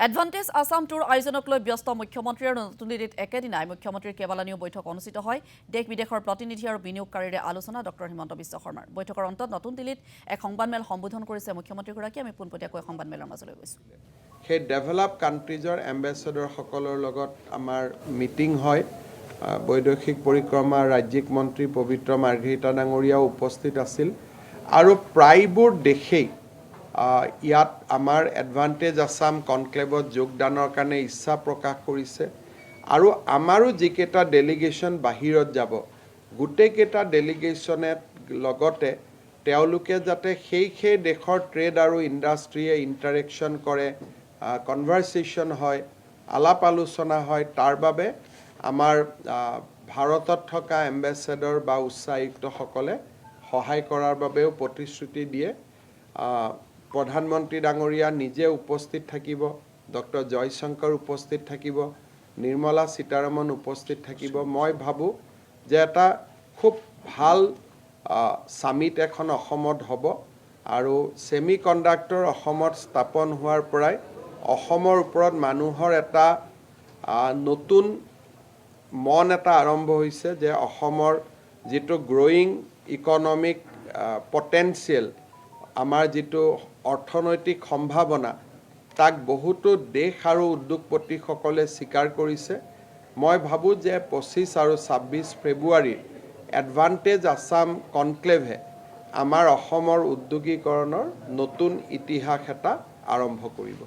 advantage Assam tour আয়োজনক লৈ ব্যস্ত মুখ্যমন্ত্ৰী আৰু নতুন দিল্লীত একেদিনাই মুখ্যমন্ত্ৰীৰ কেইবালানিও বৈঠক অনুষ্ঠিত হয় দেশ বিদেশৰ প্ৰতিনিধি আৰু বিনিয়োগকাৰীৰে আলোচনা ডক্টৰ হিমন্ত বিশ্ব শৰ্মাৰ বৈঠকৰ অন্তত নতুন দিল্লীত এক সংবাদমেল সম্বোধন কৰিছে মুখ্যমন্ত্ৰীগৰাকী আমি পোনপটীয়াকৈ সংবাদমেলৰ মাজলৈ গৈছোঁ সেই ডেভেলপ কাণ্ট্ৰিজৰ এম্বেছাডৰ সকলৰ লগত আমাৰ মিটিং হয় বৈদেশিক পৰিক্ৰমা ৰাজ্যিক মন্ত্ৰী পবিত্ৰ মাৰ্ঘেৰিটা ডাঙৰীয়াও উপস্থিত আছিল আৰু প্ৰায়বোৰ দেশেই ইয়াত আমাৰ এডভান্টেজ আসাম কনক্লেভত যোগদানৰ কাৰণে ইচ্ছা প্ৰকাশ কৰিছে আৰু আমাৰো যিকেইটা ডেলিগেশ্যন বাহিৰত যাব গোটেইকেইটা ডেলিগেশ্যনে লগতে তেওঁলোকে যাতে সেই দেশৰ ট্ৰেড আৰু ইণ্ডাষ্ট্ৰীয়ে ইণ্টাৰেকশ্যন কৰে কনভাৰ্চেশ্যন হয় আলাপ আলোচনা হয় তাৰ বাবে আমাৰ ভাৰতত থকা এম্বেছাডৰ বা উচ্চায়ুক্তসকলে সহায় কৰাৰ বাবেও প্ৰতিশ্ৰুতি দিয়ে প্ৰধানমন্ত্ৰী ডাঙৰীয়া নিজে উপস্থিত থাকিব ডক্টৰ জয়শংকৰ উপস্থিত থাকিব নিৰ্মলা সীতাৰমণ উপস্থিত থাকিব মই ভাবোঁ যে এটা খুব ভাল সামিট এখন অসমত হ'ব আৰু সেমি কণ্ডাক্টৰ অসমত স্থাপন হোৱাৰ পৰাই অসমৰ ওপৰত মানুহৰ এটা নতুন মন এটা আৰম্ভ হৈছে যে অসমৰ যিটো গ্ৰয়িং ইকনমিক পটেনচিয়েল আমাৰ যিটো অৰ্থনৈতিক সম্ভাৱনা তাক বহুতো দেশ আৰু উদ্যোগপতিসকলে স্বীকাৰ কৰিছে মই ভাবোঁ যে 25 আৰু 26 ফেব্ৰুৱাৰীৰ এডভান্টেজ আসাম কনক্লেভে আমাৰ অসমৰ উদ্যোগীকৰণৰ নতুন ইতিহাস এটা আৰম্ভ কৰিব